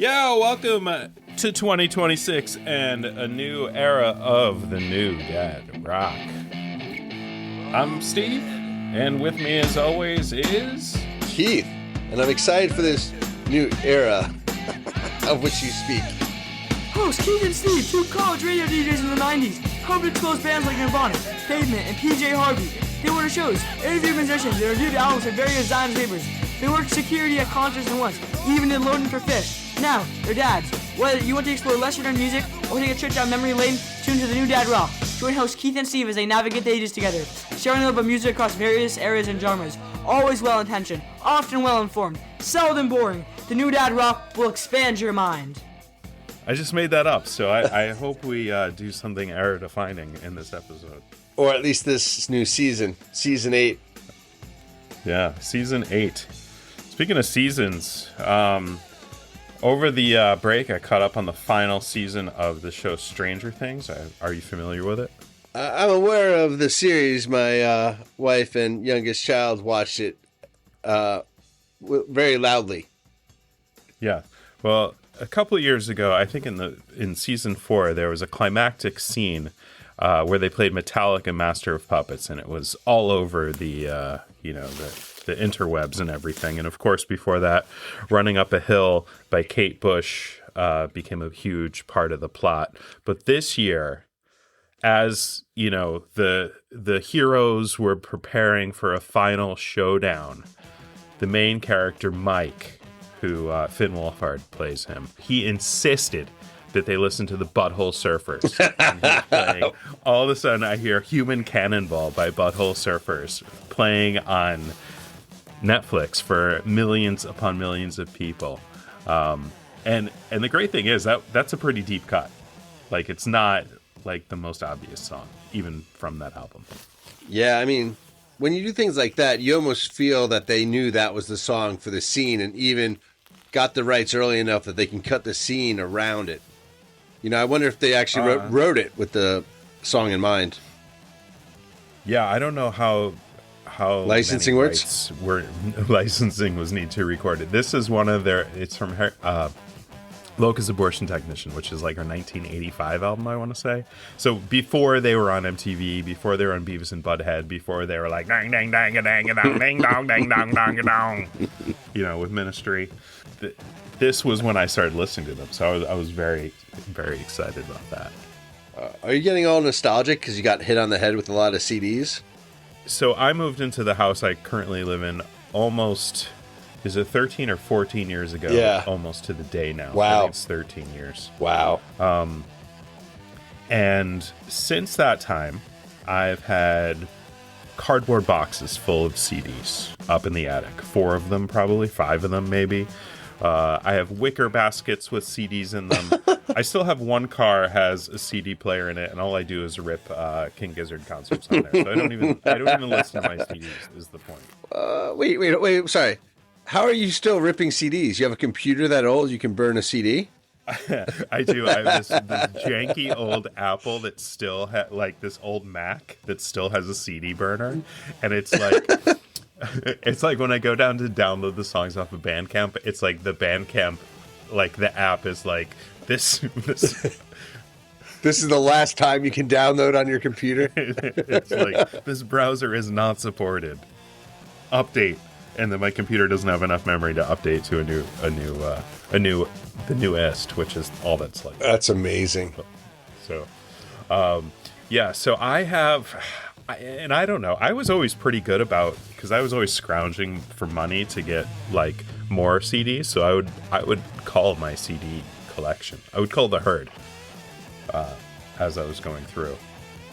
Yeah, welcome to 2026 and a new era of the new Dad Rock. I'm Steve, and with me as always is... Keith, and I'm excited for this new era of which you speak. Hosts Keith and Steve, two college radio DJs in the 90s, helped expose bands like Nirvana, Pavement, and PJ Harvey. They were to shows, interviewed musicians, they reviewed albums at various dime papers. They worked security at concerts and once, even did loading for Fish. Now, they're dads. Whether you want to explore lesser-known music or take a trip down memory lane, tune to the new Dad Rock. Join hosts Keith and Steve as they navigate the ages together, sharing about music across various areas and genres. Always well-intentioned, often well-informed, seldom boring. The new Dad Rock will expand your mind. I just made that up, so I hope we do something era-defining in this episode. Or at least this new season, Season 8. Yeah, Season 8. Speaking of seasons, over the break, I caught up on the final season of the show Stranger Things. Are you familiar with it? I'm aware of the series. My wife and youngest child watched it very loudly. Yeah. Well, a couple of years ago, I think in season 4, there was a climactic scene where they played Metallica Master of Puppets, and it was all over the interwebs and everything. And of course, before that, Running Up a Hill by Kate Bush became a huge part of the plot. But this year, as you know, the heroes were preparing for a final showdown, the main character Mike, who Finn Wolfhard plays him, he insisted that they listen to the Butthole Surfers. And he was playing, all of a sudden, I hear Human Cannonball by Butthole Surfers playing on Netflix for millions upon millions of people. And the great thing is that's a pretty deep cut. Like, it's not like the most obvious song, even from that album. Yeah, I mean, when you do things like that, you almost feel that they knew that was the song for the scene and even got the rights early enough that they can cut the scene around it. You know, I wonder if they actually wrote it with the song in mind. Yeah, I don't know how licensing works. Licensing was need to record it. This is one of their. It's from Locust Abortion Technician, which is like our 1985 album, I want to say. So before they were on MTV, before they were on Beavis and Butthead, before they were like dang dang dang dang dang dang dong dang dong dong dong, you know, with Ministry. This was when I started listening to them, so I was very, very excited about that. Are you getting all nostalgic because you got hit on the head with a lot of CDs? So I moved into the house I currently live in almost, is it 13 or 14 years ago? Yeah. Almost to the day now. Wow. I think it's 13 years. Wow. And since that time, I've had cardboard boxes full of CDs up in the attic. 4 of them, probably 5 of them, maybe. I have wicker baskets with CDs in them. I still have one car has a CD player in it, and all I do is rip King Gizzard concerts on there. So I don't even listen to my CDs. Is the point? Wait. Sorry. How are you still ripping CDs? You have a computer that old you can burn a CD? I do. I have this janky old Apple that still like this old Mac that still has a CD burner, and it's like. It's like when I go down to download the songs off of Bandcamp, it's like the Bandcamp, like the app is like this. This is the last time you can download on your computer. It's like this browser is not supported. Update, and then my computer doesn't have enough memory to update to the newest, which is all that's like. That's amazing. So, yeah. So I have. And I don't know. I was always pretty good about, because I was always scrounging for money to get like more CDs. So I would call my CD collection. I would call the herd as I was going through.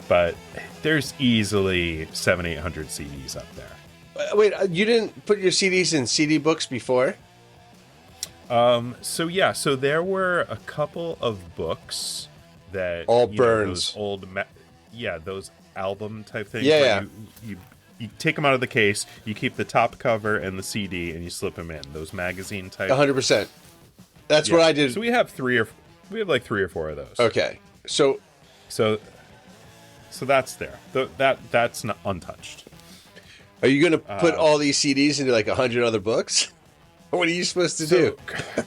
But there's easily 700-800 CDs up there. Wait, you didn't put your CDs in CD books before? So there were a couple of books that all burns. Those old, those album type things. Yeah. You take them out of the case, you keep the top cover and the CD, and you slip them in. Those magazine type. 100%. That's what I did. So we have 3 or 4 of those. Okay. So that's there. That's not untouched. Are you going to put all these CDs into like 100 other books? What are you supposed to do?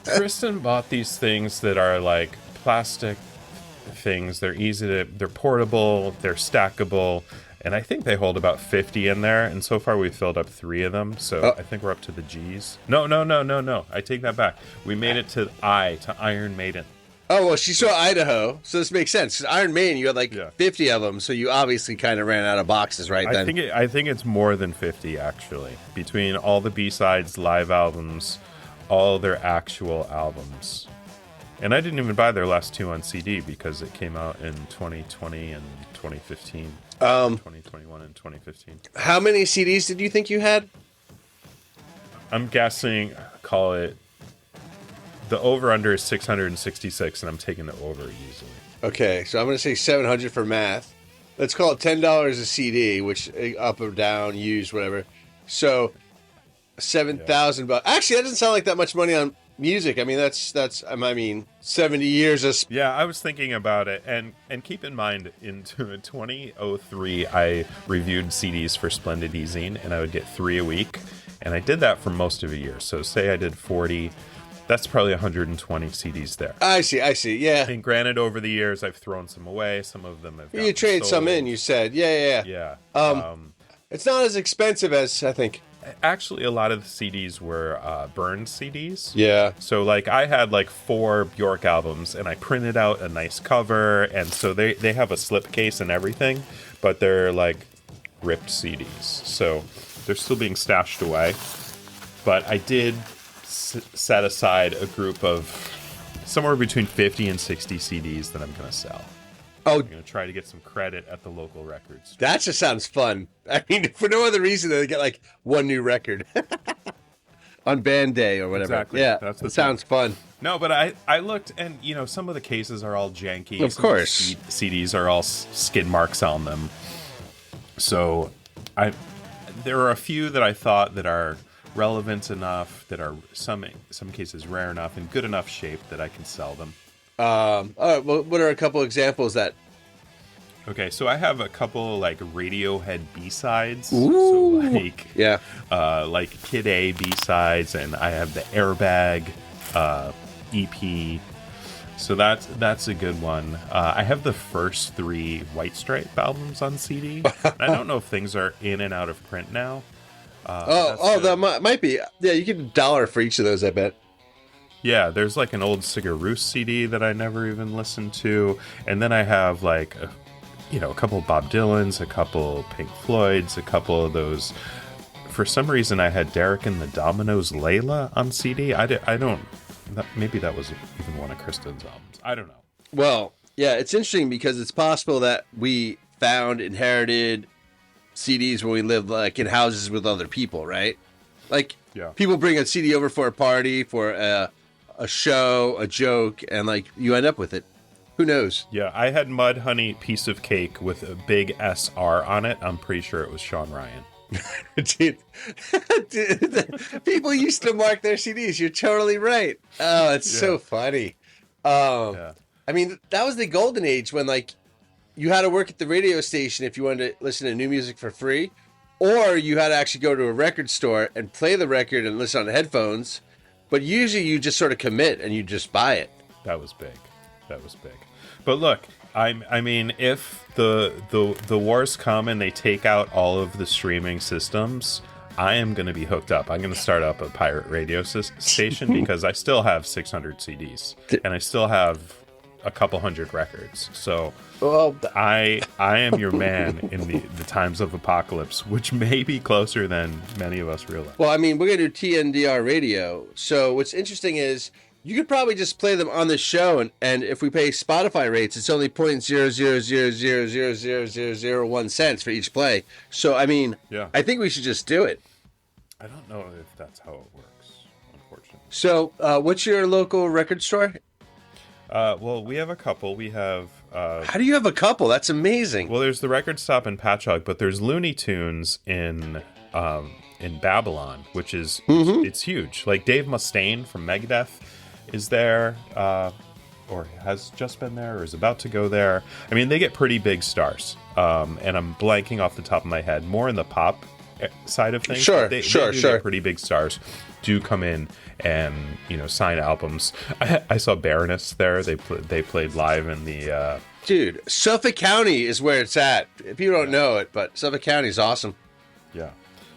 Kristen bought these things that are like plastic things. They're portable, they're stackable, and I think they hold about 50 in there. And so far we've filled up 3 of them. So I think we're up to the G's. No. I take that back. We made it to Iron Maiden. Oh, well, she saw Idaho, so this makes sense. 'Cause Iron Maiden, you had like 50 of them, so you obviously kind of ran out of boxes right then. I think it's more than 50, actually. Between all the B-sides, live albums, all their actual albums. And I didn't even buy their last 2 on CD because it came out in 2020 and 2015. 2021 and 2015. How many CDs did you think you had? I'm guessing, call it, the over-under is 666, and I'm taking the over easily. Okay, so I'm going to say 700 for math. Let's call it $10 a CD, which up or down, used, whatever. So 7,000 bucks. Actually, that doesn't sound like that much money on music. I mean, that's 70 years of... Yeah, I was thinking about it, and keep in mind, in 2003, I reviewed CDs for Splendid Ezine, and I would get 3 a week, and I did that for most of a year. So say I did 40... That's probably 120 CDs there. I see, yeah. And granted, over the years, I've thrown some away. Some of them have You traded some in, you said. Yeah. Yeah. It's not as expensive as, I think. Actually, a lot of the CDs were burned CDs. Yeah. So, like, I had, like, 4 Bjork albums, and I printed out a nice cover, and so they have a slipcase and everything, but they're, like, ripped CDs. So they're still being stashed away. But I did... set aside a group of somewhere between 50 and 60 CDs that I'm going to sell. Oh, I'm going to try to get some credit at the local records. That just sounds fun. I mean, for no other reason than to get like one new record on band day or whatever. Exactly. Yeah, that sounds fun. No, but I looked, and some of the cases are all janky. Of course, CDs are all skid marks on them. So there are a few that I thought that are relevant enough, that are some cases rare enough and good enough shape that I can sell them. All right, well, what are a couple examples that... Okay, so I have a couple like Radiohead B-sides. Ooh. So like, yeah, like Kid A B-sides, and I have the Airbag EP. So that's a good one. I have the first 3 White Stripe albums on CD. I don't know if things are in and out of print now. That might be. Yeah, you get $1 for each of those, I bet. Yeah, there's like an old Sugarbush CD that I never even listened to, and then I have like a couple of Bob Dylan's, a couple Pink Floyd's, a couple of those. For some reason, I had Derek and the Dominoes' Layla on CD. Maybe that was even one of Kristen's albums. I don't know. Well, yeah, it's interesting because it's possible that we inherited CDs when we lived like in houses with other people, right? Like, people bring a CD over for a party, for a show, a joke, and like you end up with it. Who knows? Yeah, I had Mud Honey Piece of Cake with a big SR on it. I'm pretty sure it was Sean Ryan. Dude, people used to mark their CDs. You're totally right. Oh, it's so funny. I mean, that was the golden age when like you had to work at the radio station if you wanted to listen to new music for free, or you had to actually go to a record store and play the record and listen on headphones. But usually you just sort of commit and you just buy it. That was big. But look, I mean, if the wars come and they take out all of the streaming systems, I am going to be hooked up. I'm going to start up a pirate radio station because I still have 600 CDs and I still have a couple hundred records. So I am your man in the times of apocalypse, which may be closer than many of us realize. Well, I mean, we're going to do TNDR radio. So what's interesting is you could probably just play them on the show, and if we pay Spotify rates, it's only 0.000000001 cents for each play. So, I mean, I think we should just do it. I don't know if that's how it works, unfortunately. So, what's your local record store? Well, we have a couple. We have... How do you have a couple? That's amazing. Well, there's the Record Stop in Patchogue, but there's Looney Tunes in Babylon, which is it's huge. Like Dave Mustaine from Megadeth is there, or has just been there, or is about to go there. I mean, they get pretty big stars. And I'm blanking off the top of my head. More in the pop side of things. Sure, They sure. get pretty big stars do come in and sign albums. I saw Baroness there. They played live in the. Dude, Suffolk County is where it's at. People don't know it, but Suffolk County is awesome. Yeah.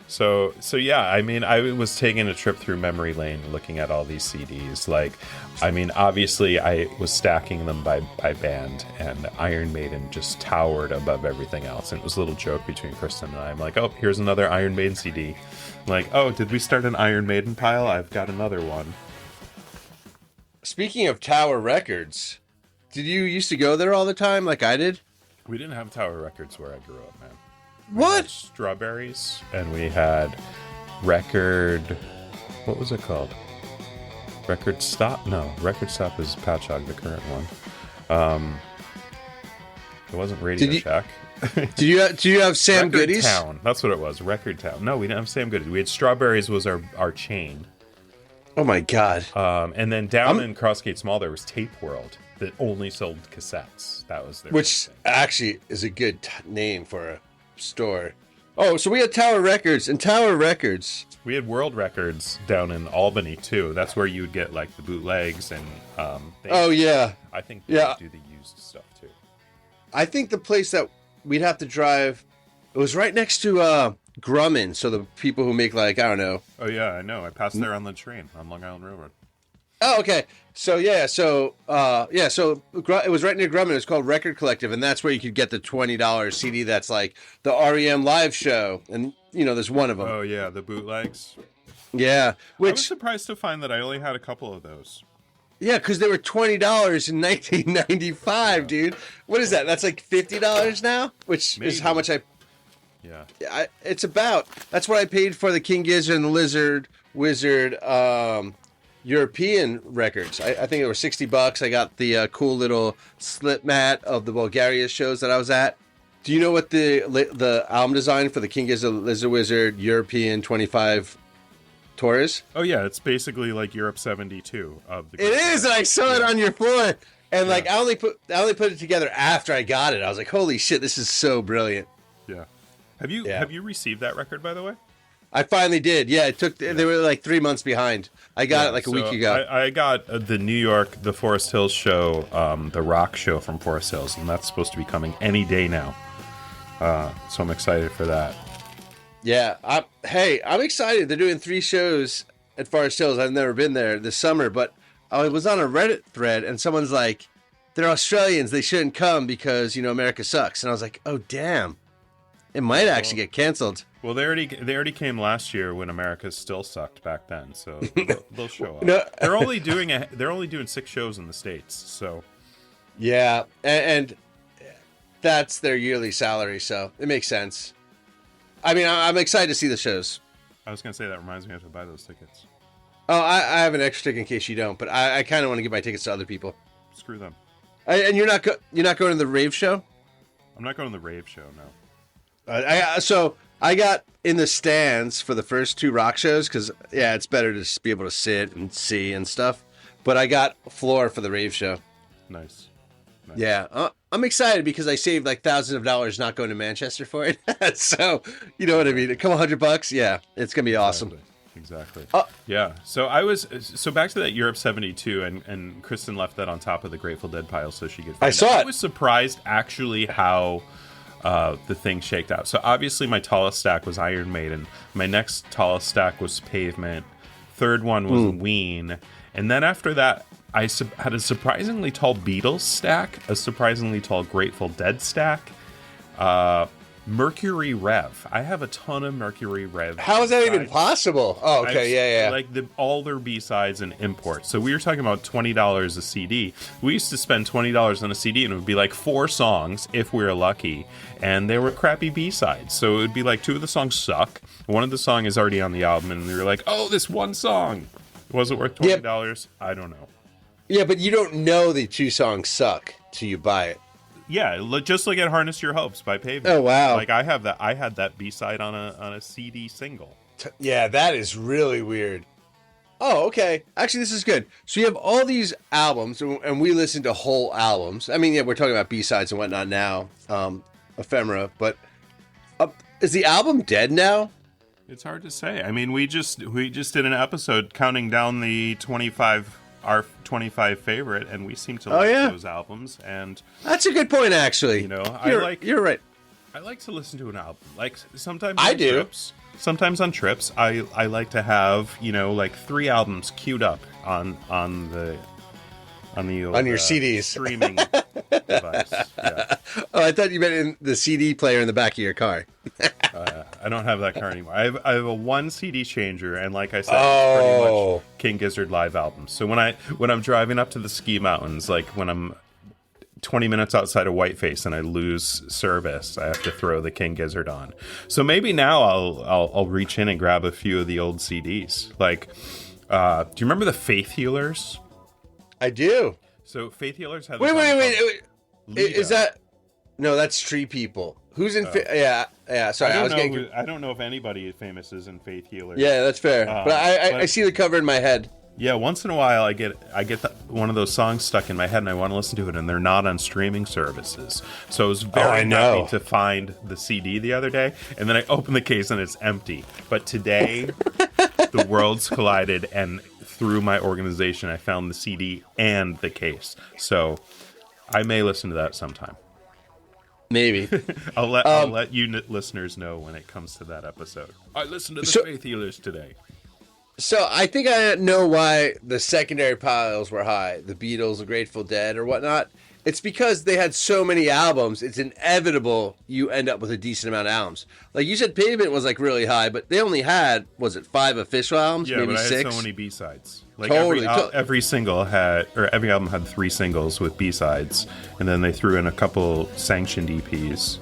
So yeah, I mean, I was taking a trip through memory lane looking at all these CDs. Like, I mean, obviously I was stacking them by band, and Iron Maiden just towered above everything else. And it was a little joke between Kristen and I. I'm like, oh, here's another Iron Maiden CD. I'm like, oh, did we start an Iron Maiden pile? I've got another one. Speaking of Tower Records, did you used to go there all the time like I did? We didn't have Tower Records where I grew up, man. What? Strawberries, and we had Record. What was it called? Record Stop? No, Record Stop is Patchogue, the current one. It wasn't Radio Shack. Did you have Sam Record Goodies? Town. That's what it was. Record Town. No, we didn't have Sam Goodies. We had Strawberries was our chain. Oh my god. And then down in Crossgate Mall there was Tape World that only sold cassettes. That was their Which thing. actually is a good name for a store. Oh, so we had Tower Records, and Tower Records. We had World Records down in Albany too. That's where you would get like the bootlegs and Oh yeah. I think they would do the used stuff too. I think the place that we'd have to drive, it was right next to Grumman, so the people who make like, I don't know. Oh yeah, I know. I passed there on the train on Long Island Railroad. Oh, okay. So so it was right near Grumman. It's called Record Collective, and that's where you could get the $20 CD. That's like the REM live show, and there's one of them. Oh yeah, the bootlegs. Yeah, I was surprised to find that I only had a couple of those. Yeah, because they were $20 in 1995, dude. What is that? That's like $50 now, which is how much I. Yeah. That's what I paid for the King Gizzard and the Lizard Wizard European records. I think it was $60. I got the cool little slip mat of the Bulgaria shows that I was at. Do you know what the album design for the King Gizzard Lizard Wizard European 25 tour is? Oh yeah, it's basically like Europe 72 of the. It is, and I saw it on your floor. And like I only put it together after I got it. I was like, holy shit, this is so brilliant. Yeah. Have you received that record, by the way? I finally did. Yeah, it took. They were like 3 months behind. I got it like a week ago. I got the New York, the Forest Hills show, the rock show from Forest Hills, and that's supposed to be coming any day now. So I'm excited for that. Yeah. I'm excited. They're doing 3 shows at Forest Hills. I've never been there this summer, but I was on a Reddit thread, and someone's like, "They're Australians. They shouldn't come because America sucks." And I was like, "Oh damn, it might actually get canceled." Well, they already came last year when America still sucked back then, so they'll show up. No. They're only doing 6 shows in the States, so yeah, and that's their yearly salary, so it makes sense. I mean, I'm excited to see the shows. I was gonna say that reminds me I have to buy those tickets. Oh, I have an extra ticket in case you don't, but I kind of want to give my tickets to other people. Screw them. And you're not going to the rave show? I'm not going to the rave show, no. I got in the stands for the first 2 rock shows because, yeah, it's better to just be able to sit and see and stuff. But I got floor for the rave show. Nice. Yeah, I'm excited because I saved like thousands of dollars not going to Manchester for it. So, you know what I mean? A couple $100, yeah, it's going to be awesome. Exactly. Yeah. So back to that Europe 72, and Kristen left that on top of the Grateful Dead pile so she could find I saw it. I was surprised actually how the thing shaked out. So obviously my tallest stack was Iron Maiden. My next tallest stack was Pavement. Third one was Ween. And then after that, I had a surprisingly tall Beatles stack, a surprisingly tall Grateful Dead stack, Mercury Rev. I have a ton of Mercury Rev. How is that even possible? Oh, okay, yeah. Like all their B-sides and imports. So we were talking about $20 a CD. We used to spend $20 on a CD, and it would be like 4 songs if we were lucky, and they were crappy B-sides. So it would be like 2 of the songs suck. One of the songs is already on the album, and we were like, oh, this one song. Was it worth $20? Yep. I don't know. Yeah, but you don't know the 2 songs suck till you buy it. Yeah, just look at "Harness Your Hopes" by Pavement. Oh wow! Like I had that B-side on a CD single. Yeah, that is really weird. Oh, okay. Actually, this is good. So you have all these albums, and we listen to whole albums. I mean, yeah, we're talking about B-sides and whatnot now, ephemera. But is the album dead now? It's hard to say. I mean, we just did an episode counting down the 25 our 25 favorite, and we seem to like those albums. And that's a good point, actually. You know, you're right. I like to listen to an album. Like sometimes I do. Trips, sometimes on trips, I like to have, you know, like 3 albums queued up on the old, on your CDs streaming device. Yeah. Oh, I thought you meant in the CD player in the back of your car. I don't have that car anymore. I have a 1 CD changer, and like I said, it's pretty much King Gizzard live albums. So when I'm driving up to the ski mountains, like when I'm 20 minutes outside of Whiteface and I lose service, I have to throw the King Gizzard on. So maybe now I'll reach in and grab a few of the old CDs. Like, do you remember the Faith Healers? I do. So Faith Healers have. Wait. Is that? No, that's Tree People. Who's in? Yeah. Sorry, I don't know if anybody famous is in Faith Healers. Yeah, that's fair. But I see the cover in my head. Yeah, once in a while I get one of those songs stuck in my head and I want to listen to it, and they're not on streaming services. So I was very happy to find the CD the other day, and then I opened the case and it's empty. But today, the worlds collided, and through my organization, I found the CD and the case. So I may listen to that sometime. Maybe. I'll let you listeners know when it comes to that episode. I listened to the Faith Healers today. So I think I know why the secondary piles were high. The Beatles, the Grateful Dead, or whatnot. It's because they had so many albums. It's inevitable you end up with a decent amount of albums. Like you said, Pavement was like really high, but they only had, was it 5 official albums? Yeah, maybe but I 6? had so many B-sides. Like totally. every single had, or every album had 3 singles with B-sides, and then they threw in a couple sanctioned EPs.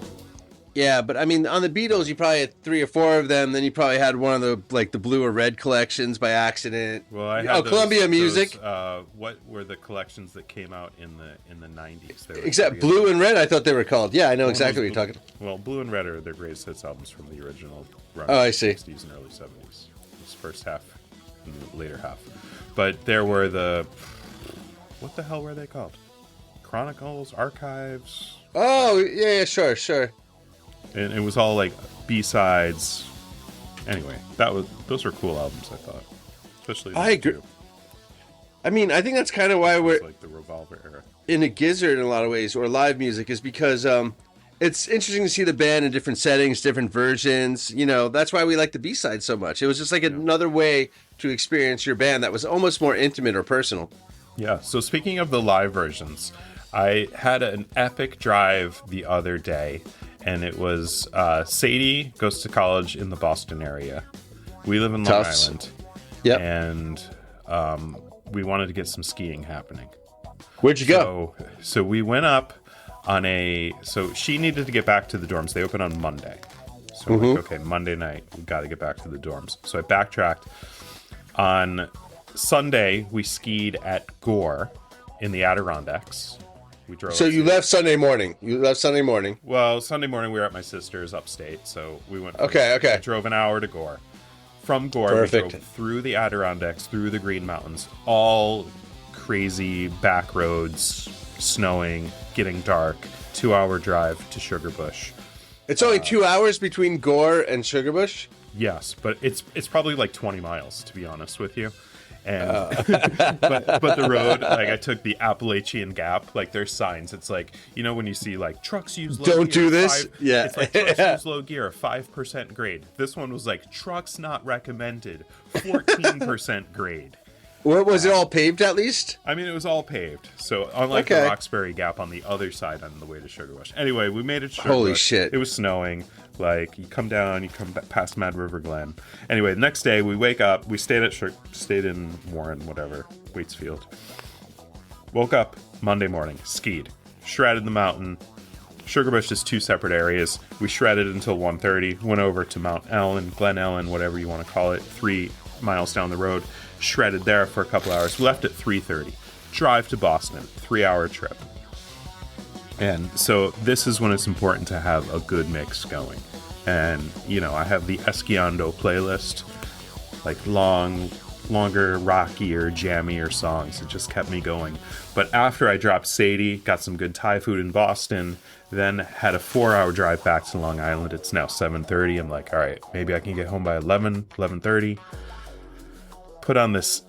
Yeah, but I mean, on the Beatles, you probably had 3 or 4 of them. Then you probably had one of the blue or red collections by accident. Well, I had Columbia Music. What were the collections that came out in the 90s? Except Blue and Red, I thought they were called. Yeah, I know exactly what you're talking about. Well, Blue and Red are their greatest hits albums from the original run. Oh, I see. 60s and early 70s. This first half and the later half. But there were what the hell were they called? Chronicles, Archives. Oh, yeah, sure. And it was all like B-sides. Anyway, those were cool albums, I thought. Especially I agree. I mean, I think that's kind of why we're like the Revolver era in a Gizzard in a lot of ways, or live music, is because it's interesting to see the band in different settings, different versions. You know, that's why we like the B-side so much. It was just like another way to experience your band that was almost more intimate or personal. Yeah. So speaking of the live versions, I had an epic drive the other day. And it was Sadie goes to college in the Boston area. We live in Long Island. Yeah. And we wanted to get some skiing happening. Where'd you go? So we went up on so she needed to get back to the dorms. They open on Monday. So I'm like, okay, Monday night, we got to get back to the dorms. So I backtracked. On Sunday, we skied at Gore in the Adirondacks. We drove. So you left Sunday morning. Well, Sunday morning we were at my sister's upstate, so we went. Okay. I drove an hour to Gore. From Gore, we drove through the Adirondacks, through the Green Mountains, all crazy back roads, snowing, getting dark. 2-hour drive to Sugarbush. It's only 2 hours between Gore and Sugarbush? Yes, but it's probably like 20 miles, to be honest with you. And but the road, like I took the Appalachian Gap, like there's signs. It's like, you know, when you see like trucks use low don't gear, do this. Yeah, it's like trucks use low gear, 5% grade. This one was like trucks not recommended, 14% grade. What was it all paved at least? I mean, it was all paved. So unlike the Roxbury Gap on the other side on the way to Sugarbush. Anyway, we made it to Sugarbush. Holy shit. It was snowing. Like, you come down, you come past Mad River Glen. Anyway, the next day, we wake up. We stayed in Warren, whatever, Waitsfield. Woke up Monday morning, skied, shredded the mountain. Sugarbush is 2 separate areas. We shredded until 1:30, went over to Mount Ellen, Glen Ellen, whatever you want to call it, 3 miles down the road. Shredded there for a couple hours. Left at 3:30. Drive to Boston, 3-hour trip. And so this is when it's important to have a good mix going. And, you know, I have the Esquiando playlist, like long longer, rockier, jammier songs. It just kept me going. But after I dropped Sadie, got some good Thai food in Boston, then had a 4-hour drive back to Long Island. It's now 7:30. I'm like, all right, maybe I can get home by 11:30. Put on this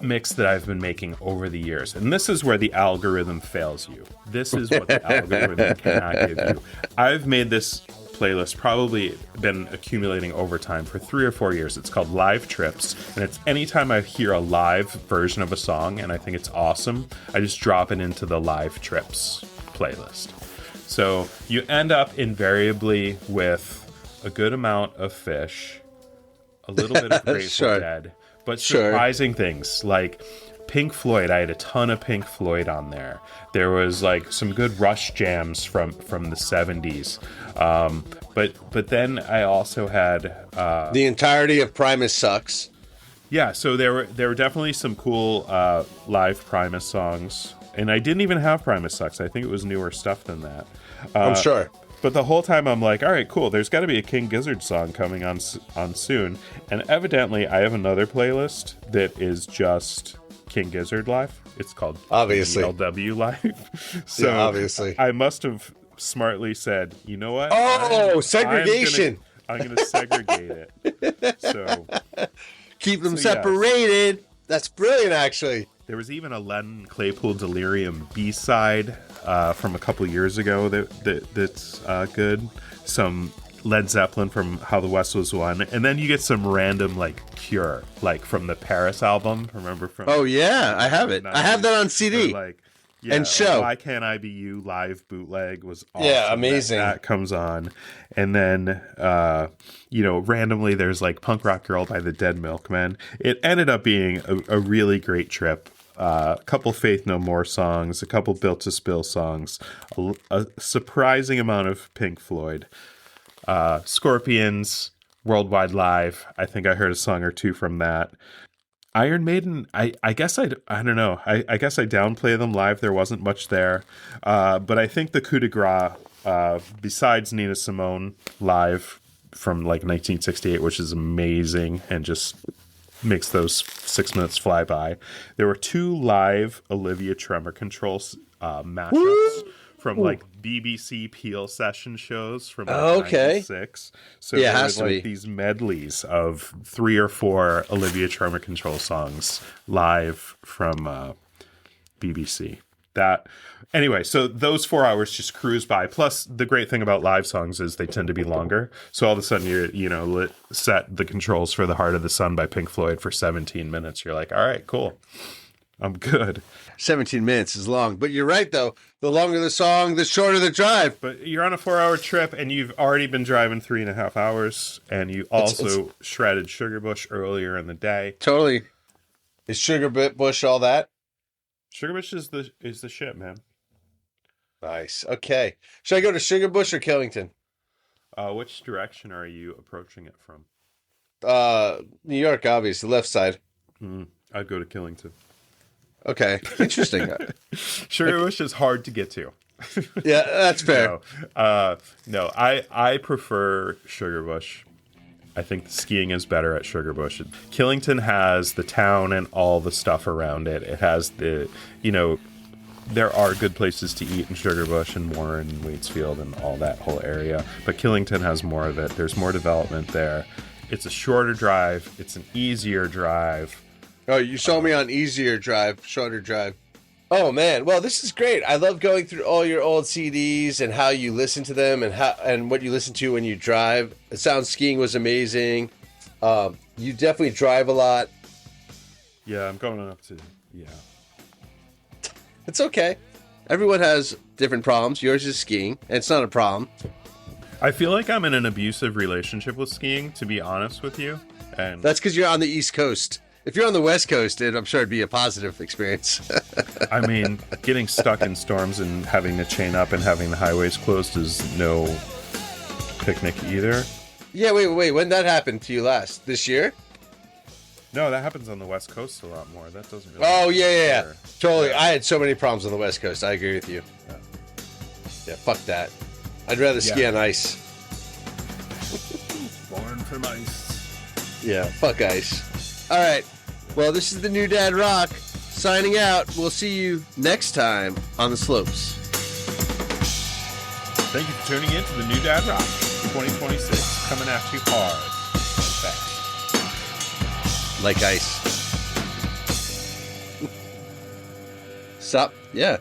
mix that I've been making over the years. And this is where the algorithm fails you. This is what the algorithm cannot give you. I've made this playlist, probably been accumulating over time for 3 or 4 years. It's called Live Trips, and it's anytime I hear a live version of a song and I think it's awesome, I just drop it into the Live Trips playlist. So you end up invariably with a good amount of Fish, a little bit of Grateful Dead, but surprising things like Pink Floyd. I had a ton of Pink Floyd on there. There was like some good Rush jams from the 70s. But then I also had the entirety of Primus Sucks. Yeah, so there were definitely some cool live Primus songs. And I didn't even have Primus Sucks. I think it was newer stuff than that. I'm sure. But the whole time I'm like, all right, cool. There's got to be a King Gizzard song coming on soon. And evidently I have another playlist that is just King Gizzard live. It's called obviously LW live. So yeah, obviously I must have smartly said, you know what? Segregation. I'm gonna segregate it. So keep them separated. Yes. That's brilliant, actually. There was even a Len Claypool Delirium B-side from a couple years ago that's good. Some Led Zeppelin from How the West Was Won, and then you get some random like Cure, like from the Paris album. Remember from? Oh yeah, I have it. I have that on CD. Like, yeah, and show. Why Can't I Be You live bootleg was awesome. Yeah, amazing. That comes on, and then randomly there's like Punk Rock Girl by the Dead Milkmen. It ended up being a really great trip. A couple Faith No More songs, a couple Built to Spill songs, a surprising amount of Pink Floyd. Scorpions, Worldwide Live. I think I heard a song or two from that. Iron Maiden, I guess I don't know. I guess I downplay them live. There wasn't much there. But I think the coup de grace, besides Nina Simone live from like 1968, which is amazing and just makes those 6 minutes fly by. There were 2 live Olivia Tremor Control mashups from like BBC Peel session shows from like 96. So yeah, there was like these medleys of 3 or 4 Olivia Tremor Control songs live from BBC. Anyway, so those 4 hours just cruise by. Plus, the great thing about live songs is they tend to be longer. So all of a sudden, you're set the controls for The Heart of the Sun by Pink Floyd for 17 minutes. You're like, all right, cool. I'm good. 17 minutes is long. But you're right, though. The longer the song, the shorter the drive. But you're on a 4-hour trip, and you've already been driving 3.5 hours. And you also shredded Sugarbush earlier in the day. Totally. Is Sugarbush all that? Sugarbush is the shit, man. Nice. Okay. Should I go to Sugarbush or Killington? Which direction are you approaching it from? New York, obviously, left side. I'd go to Killington. Okay. Interesting. Sugarbush is hard to get to. Yeah, that's fair. No, I prefer Sugarbush. I think the skiing is better at Sugarbush. Killington has the town and all the stuff around it. It has there are good places to eat in Sugarbush and Warren and Waitsfield and all that whole area. But Killington has more of it. There's more development there. It's a shorter drive. It's an easier drive. Oh, you sold me on easier drive, shorter drive. Oh, man. Well, this is great. I love going through all your old CDs and how you listen to them and what you listen to when you drive. It sounds skiing was amazing. You definitely drive a lot. Yeah, I'm going up to, It's okay. Everyone has different problems. Yours is skiing, and it's not a problem. I feel like I'm in an abusive relationship with skiing, to be honest with you. And that's because you're on the East Coast. If you're on the West Coast, I'm sure it'd be a positive experience. I mean, getting stuck in storms and having to chain up and having the highways closed is no picnic either. Yeah, wait. When did that happen to you last? This year? No, that happens on the West Coast a lot more. That doesn't really. Oh, yeah. Totally. Yeah. I had so many problems on the West Coast. I agree with you. Yeah, fuck that. I'd rather ski on ice. Born from ice. Yeah, fuck ice. All right. Well, this is the New Dad Rock signing out. We'll see you next time on the slopes. Thank you for tuning in to the New Dad Rock 2026, coming at you hard, fast. Like ice. Sup? Yeah.